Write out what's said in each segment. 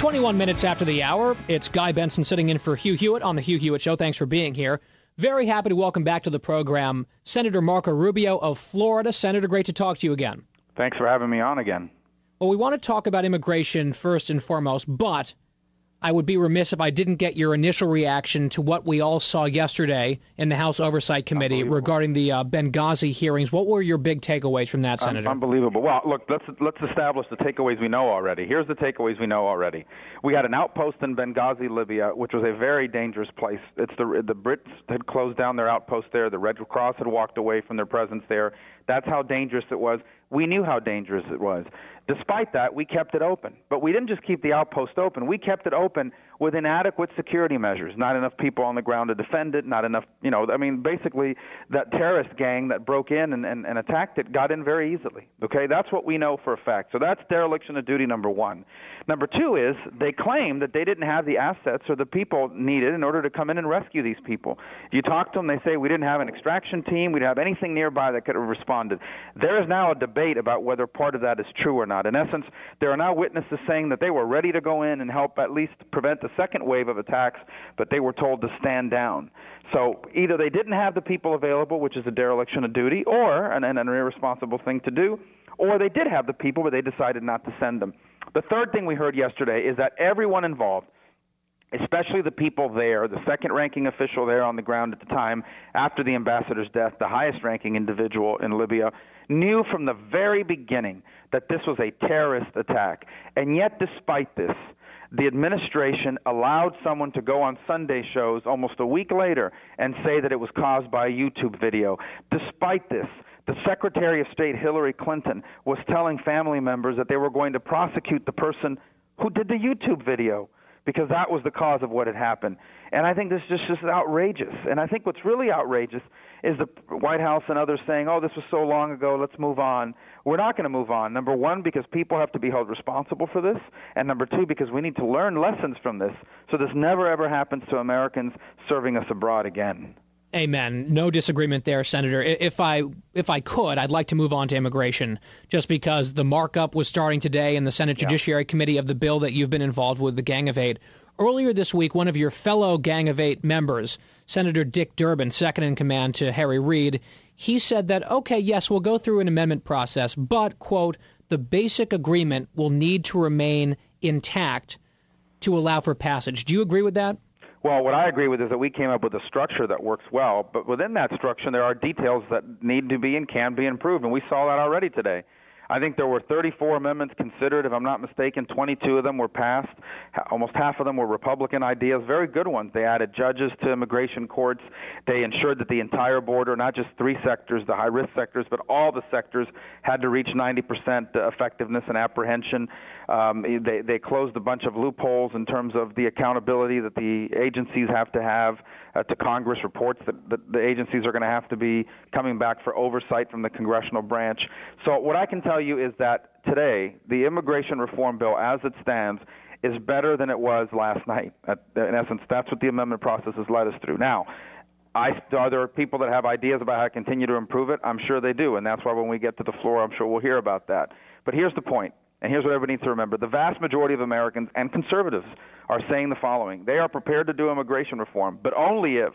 21 minutes after the hour, it's Guy Benson sitting in for Hugh Hewitt on the Hugh Hewitt Show. Thanks for being here. Very happy to welcome back to the program Senator Marco Rubio of Florida. Senator, great to talk to you again. Thanks for having me on again. Well, we want to talk about immigration first and foremost, but I would be remiss if I didn't get your initial reaction to what we all saw yesterday in the House Oversight Committee regarding the Benghazi hearings. What were your big takeaways from that, Senator? Unbelievable. Well, look, let's establish the takeaways we know already. Here's the takeaways we know already. We had an outpost in Benghazi, Libya, which was a very dangerous place. The Brits had closed down their outpost there. The Red Cross had walked away from their presence there. That's how dangerous it was. We knew how dangerous it was. Despite that, we kept it open. But we didn't just keep the outpost open. We kept it open with inadequate security measures, not enough people on the ground to defend it, not enough, basically that terrorist gang that broke in and attacked it got in very easily. Okay, that's what we know for a fact. So that's dereliction of duty number one. Number two is they claim that they didn't have the assets or the people needed in order to come in and rescue these people. If you talk to them, they say we didn't have an extraction team, we didn't have anything nearby that could have responded. There is now a debate about whether part of that is true or not. In essence, there are now witnesses saying that they were ready to go in and help at least prevent the second wave of attacks, but they were told to stand down. So either they didn't have the people available, which is a dereliction of duty, or an irresponsible thing to do, or they did have the people, but they decided not to send them. The third thing we heard yesterday is that everyone involved, especially the people there, the second-ranking official there on the ground at the time, after the ambassador's death, the highest-ranking individual in Libya, knew from the very beginning that this was a terrorist attack. And yet, despite this, the administration allowed someone to go on Sunday shows almost a week later and say that it was caused by a YouTube video. Despite this, the Secretary of State, Hillary Clinton, was telling family members that they were going to prosecute the person who did the YouTube video, because that was the cause of what had happened. And I think this is just outrageous. And I think what's really outrageous is the White House and others saying, oh, this was so long ago, let's move on. We're not going to move on. Number one, because people have to be held responsible for this. And number two, because we need to learn lessons from this so this never, ever happens to Americans serving us abroad again. Amen. No disagreement there, Senator. If I could, I'd like to move on to immigration, just because the markup was starting today in the Senate Judiciary Committee of the bill that you've been involved with, the Gang of Eight. Earlier this week, one of your fellow Gang of Eight members, Senator Dick Durbin, second in command to Harry Reid, he said that, okay, yes, we'll go through an amendment process, but, quote, the basic agreement will need to remain intact to allow for passage. Do you agree with that? Well, what I agree with is that we came up with a structure that works well, but within that structure there are details that need to be and can be improved, and we saw that already today. I think there were 34 amendments considered. If I'm not mistaken, 22 of them were passed. Almost half of them were Republican ideas, very good ones. They added judges to immigration courts. They ensured that the entire border, not just three sectors, the high-risk sectors, but all the sectors had to reach 90% effectiveness and apprehension. They closed a bunch of loopholes in terms of the accountability that the agencies have to Congress, reports that the agencies are going to have to be coming back for oversight from the congressional branch. So what I can tell you is that today, the immigration reform bill as it stands is better than it was last night. In essence, that's what the amendment process has led us through. Now, are there people that have ideas about how to continue to improve it? I'm sure they do, and that's why when we get to the floor, I'm sure we'll hear about that. But here's the point. And here's what everybody needs to remember. The vast majority of Americans and conservatives are saying the following. They are prepared to do immigration reform, but only if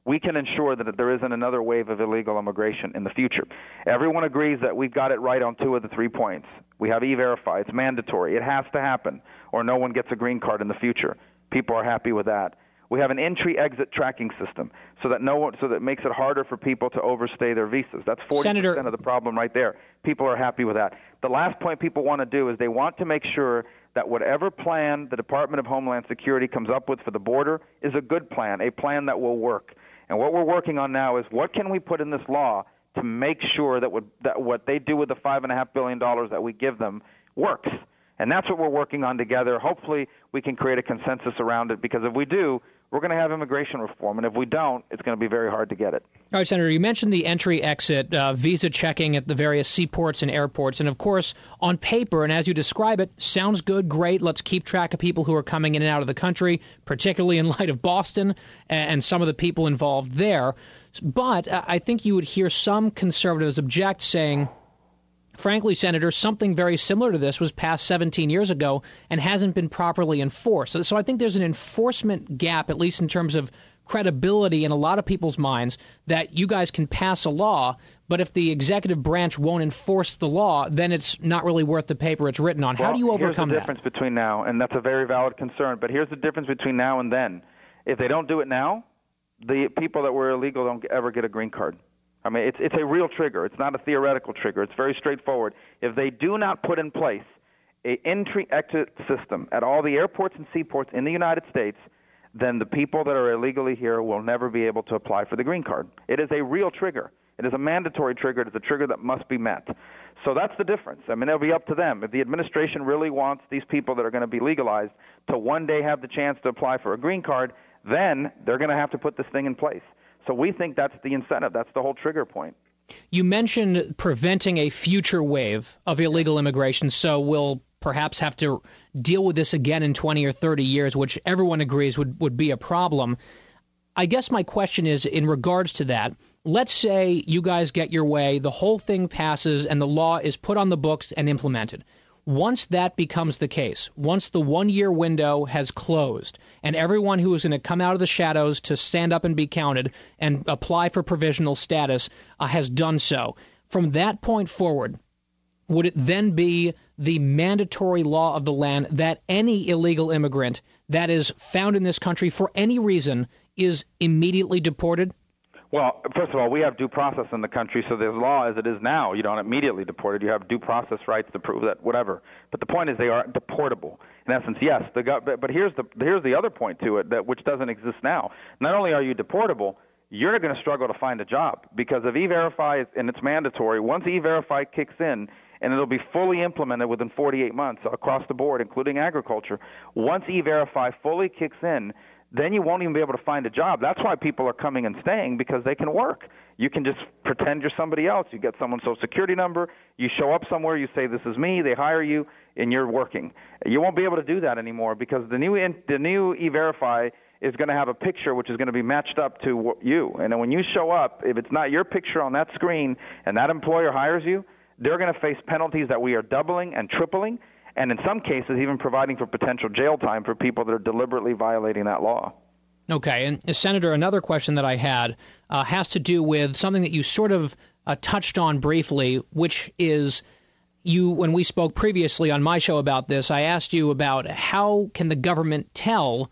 we can ensure that there isn't another wave of illegal immigration in the future. Everyone agrees that we've got it right on 2 of the 3 points. We have E-Verify. It's mandatory. It has to happen, or no one gets a green card in the future. People are happy with that. We have an entry-exit tracking system so that it makes it harder for people to overstay their visas. That's 40% of the problem right there. People are happy with that. The last point people want to do is they want to make sure that whatever plan the Department of Homeland Security comes up with for the border is a good plan, a plan that will work. And what we're working on now is what can we put in this law to make sure that what they do with the $5.5 billion that we give them works. And that's what we're working on together. Hopefully we can create a consensus around it, because if we do, we're going to have immigration reform. And if we don't, it's going to be very hard to get it. All right, Senator, you mentioned the entry-exit visa checking at the various seaports and airports. And, of course, on paper, and as you describe it, sounds good, great. Let's keep track of people who are coming in and out of the country, particularly in light of Boston and some of the people involved there. But I think you would hear some conservatives object, saying, frankly, Senator, something very similar to this was passed 17 years ago and hasn't been properly enforced. So I think there's an enforcement gap, at least in terms of credibility in a lot of people's minds, that you guys can pass a law, but if the executive branch won't enforce the law, then it's not really worth the paper it's written on. How do you overcome that? Here's the difference between now, and that's a very valid concern, but here's the difference between now and then. If they don't do it now, the people that were illegal don't ever get a green card. I mean, it's a real trigger. It's not a theoretical trigger. It's very straightforward. If they do not put in place an entry-exit system at all the airports and seaports in the United States, then the people that are illegally here will never be able to apply for the green card. It is a real trigger. It is a mandatory trigger. It is a trigger that must be met. So that's the difference. I mean, it'll be up to them. If the administration really wants these people that are going to be legalized to one day have the chance to apply for a green card, then they're going to have to put this thing in place. So we think that's the incentive. That's the whole trigger point. You mentioned preventing a future wave of illegal immigration, so we'll perhaps have to deal with this again in 20 or 30 years, which everyone agrees would be a problem. I guess my question is, in regards to that, let's say you guys get your way, the whole thing passes, and the law is put on the books and implemented. Once that becomes the case, once the one-year window has closed, and everyone who is going to come out of the shadows to stand up and be counted and apply for provisional status has done so, from that point forward, would it then be the mandatory law of the land that any illegal immigrant that is found in this country for any reason is immediately deported? Well, first of all, we have due process in the country, so the law as it is now, you don't immediately deported. You have due process rights to prove that, whatever. But the point is they are deportable. In essence, yes. But here's the other point to it, which doesn't exist now. Not only are you deportable, you're going to struggle to find a job because of E-Verify, and it's mandatory. Once E-Verify kicks in, and it'll be fully implemented within 48 months across the board, including agriculture. Once E-Verify fully kicks in, then you won't even be able to find a job. That's why people are coming and staying, because they can work. You can just pretend you're somebody else. You get someone's Social Security number. You show up somewhere. You say, this is me. They hire you, and you're working. You won't be able to do that anymore because the new E-Verify is going to have a picture which is going to be matched up to you. And then when you show up, if it's not your picture on that screen and that employer hires you, they're going to face penalties that we are doubling and tripling, and in some cases even providing for potential jail time for people that are deliberately violating that law. Okay. And, Senator, another question that I had has to do with something that you sort of touched on briefly, which is when we spoke previously on my show about this, I asked you about how can the government tell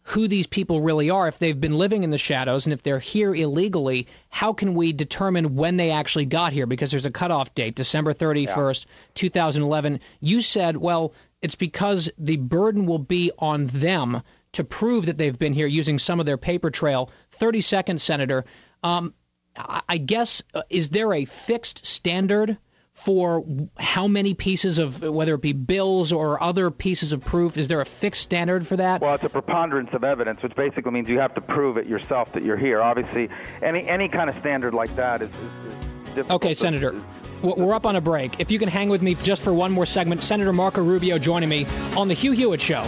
who these people really are if they've been living in the shadows, and if they're here illegally, how can we determine when they actually got here? Because there's a cutoff date, December 31st, 2011. You said, well, it's because the burden will be on them to prove that they've been here using some of their paper trail. 30 seconds, Senator. I guess, is there a fixed standard for how many pieces of, whether it be bills or other pieces of proof? Is there a fixed standard for that? Well, it's a preponderance of evidence, which basically means you have to prove it yourself that you're here. Obviously, any kind of standard like that is difficult. Okay, Senator, we're up on a break. If you can hang with me just for one more segment, Senator Marco Rubio joining me on The Hugh Hewitt Show.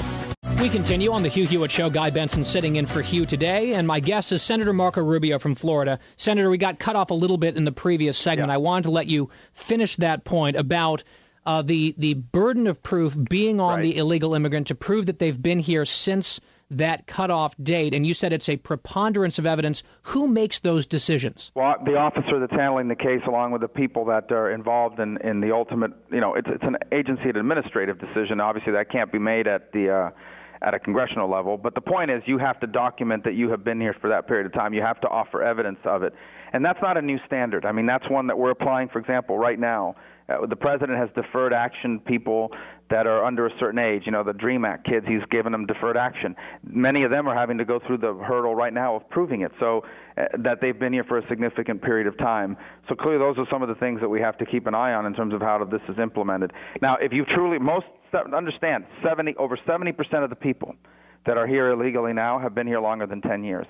We continue on The Hugh Hewitt Show. Guy Benson sitting in for Hugh today, and my guest is Senator Marco Rubio from Florida. Senator, we got cut off a little bit in the previous segment. Yeah. I wanted to let you finish that point about the burden of proof being on the illegal immigrant to prove that they've been here since that cutoff date, and you said it's a preponderance of evidence. Who makes those decisions? Well, the officer that's handling the case, along with the people that are involved in the ultimate, it's an agency and administrative decision. Obviously, that can't be made at a congressional level. But the point is you have to document that you have been here for that period of time. You have to offer evidence of it. And that's not a new standard. I mean, that's one that we're applying, for example, right now. The president has deferred action people that are under a certain age. The DREAM Act kids, he's given them deferred action. Many of them are having to go through the hurdle right now of proving it, so that they've been here for a significant period of time. So clearly those are some of the things that we have to keep an eye on in terms of how this is implemented. Now, if you truly, understand, over 70% of the people that are here illegally now have been here longer than 10 years.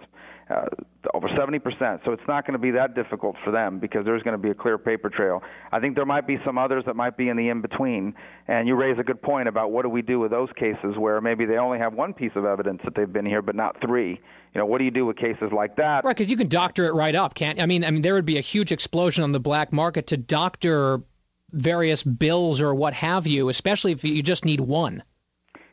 Over 70%. So it's not going to be that difficult for them because there's going to be a clear paper trail. I think there might be some others that might be in the in-between. And you raise a good point about what do we do with those cases where maybe they only have one piece of evidence that they've been here but not three. What do you do with cases like that? Right, because you can doctor it right up, can't you? I mean, there would be a huge explosion on the black market to doctor various bills or what have you, especially if you just need one.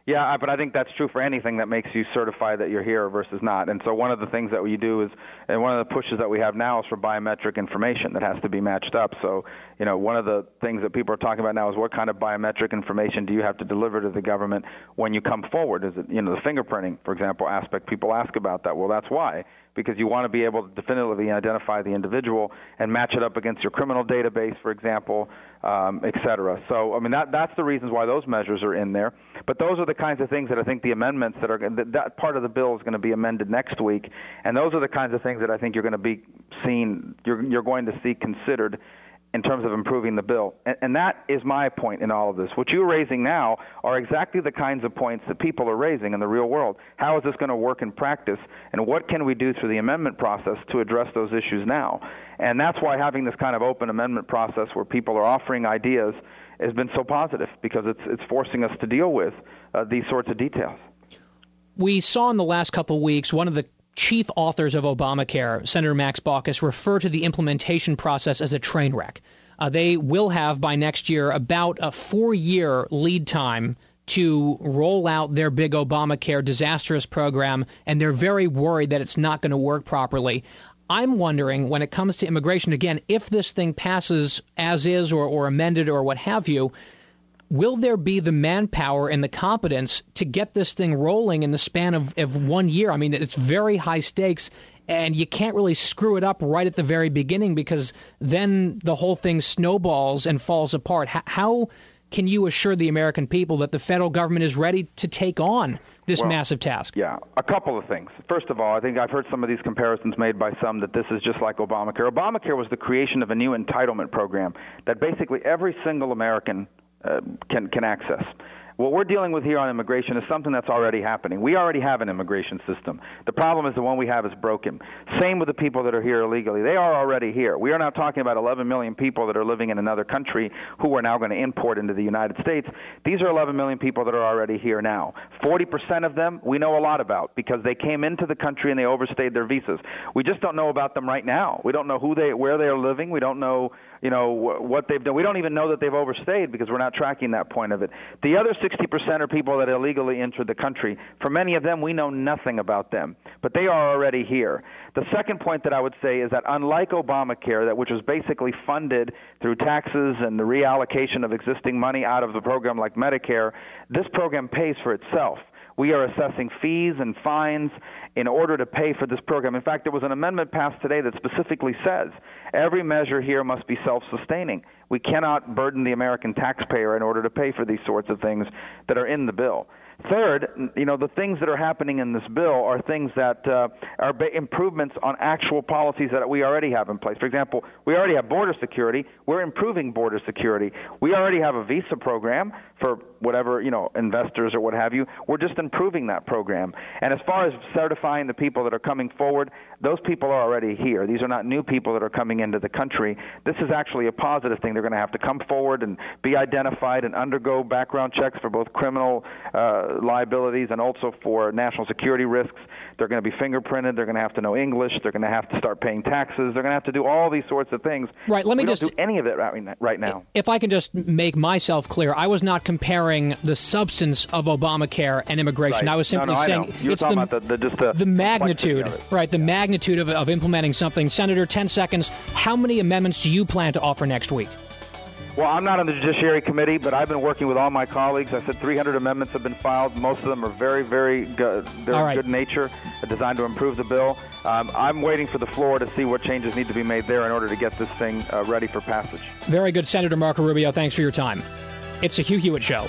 Yeah, but I think that's true for anything that makes you certify that you're here versus not. And so one of the things that you do is, and one of the pushes that we have now is for biometric information that has to be matched up. So, one of the things that people are talking about now is what kind of biometric information do you have to deliver to the government when you come forward? Is it, the fingerprinting, for example, aspect? People ask about that. Well, that's why. Because you want to be able to definitively identify the individual and match it up against your criminal database, for example, et cetera. So, that's the reasons why those measures are in there. But those are the kinds of things that I think the amendments that part of the bill is going to be amended next week, and those are the kinds of things that I think you're going to be seeing, you're going to see considered in terms of improving the bill. And that is my point in all of this. What you're raising now are exactly the kinds of points that people are raising in the real world. How is this going to work in practice, and what can we do through the amendment process to address those issues now? And that's why having this kind of open amendment process where people are offering ideas has been so positive, because it's forcing us to deal with these sorts of details. We saw in the last couple of weeks one of the chief authors of Obamacare, Senator Max Baucus, refer to the implementation process as a train wreck. They will have by next year about a 4-year lead time to roll out their big Obamacare disastrous program, and they're very worried that it's not going to work properly. I'm wondering, when it comes to immigration, again, if this thing passes as is or amended or what have you, will there be the manpower and the competence to get this thing rolling in the span of 1 year? It's very high stakes, and you can't really screw it up right at the very beginning, because then the whole thing snowballs and falls apart. How can you assure the American people that the federal government is ready to take on this massive task? Yeah, a couple of things. First of all, I think I've heard some of these comparisons made by some that this is just like Obamacare. Obamacare was the creation of a new entitlement program that basically every single American can access. What we're dealing with here on immigration is something that's already happening. We already have an immigration system. The problem is the one we have is broken. Same with the people that are here illegally. They are already here. We are now talking about 11 million people that are living in another country who are now going to import into the United States. These are 11 million people that are already here now. 40% of them we know a lot about, because they came into the country and they overstayed their visas. We just don't know about them right now. We don't know where they are living. We don't know what they've done. We don't even know that they've overstayed, because we're not tracking that point of it. The other 60% are people that illegally entered the country. For many of them, we know nothing about them, but they are already here. The second point that I would say is that unlike Obamacare, which was basically funded through taxes and the reallocation of existing money out of the program like Medicare, this program pays for itself. We are assessing fees and fines in order to pay for this program. In fact, there was an amendment passed today that specifically says every measure here must be self-sustaining. We cannot burden the American taxpayer in order to pay for these sorts of things that are in the bill. Third, the things that are happening in this bill are things that are improvements on actual policies that we already have in place. For example, we already have border security. We're improving border security. We already have a visa program for whatever, investors or what have you. We're just improving that program. And as far as certifying the people that are coming forward, those people are already here. These are not new people that are coming into the country. This is actually a positive thing. They're going to have to come forward and be identified and undergo background checks for both criminal liabilities and also for national security risks. They're going to be fingerprinted. They're going to have to know English. They're going to have to start paying taxes. They're going to have to do all these sorts of things. Right. Let me don't do any of it right now. If I can just make myself clear, I was not comparing the substance of Obamacare and immigration. Right. I was simply saying you're it's talking about the magnitude, right? The magnitude of implementing something. Senator, 10 seconds. How many amendments do you plan to offer next week? Well, I'm not on the Judiciary Committee, but I've been working with all my colleagues. I said 300 amendments have been filed. Most of them are very, very good. They're good nature, designed to improve the bill. I'm waiting for the floor to see what changes need to be made there in order to get this thing ready for passage. Very good, Senator Marco Rubio. Thanks for your time. It's the Hugh Hewitt Show.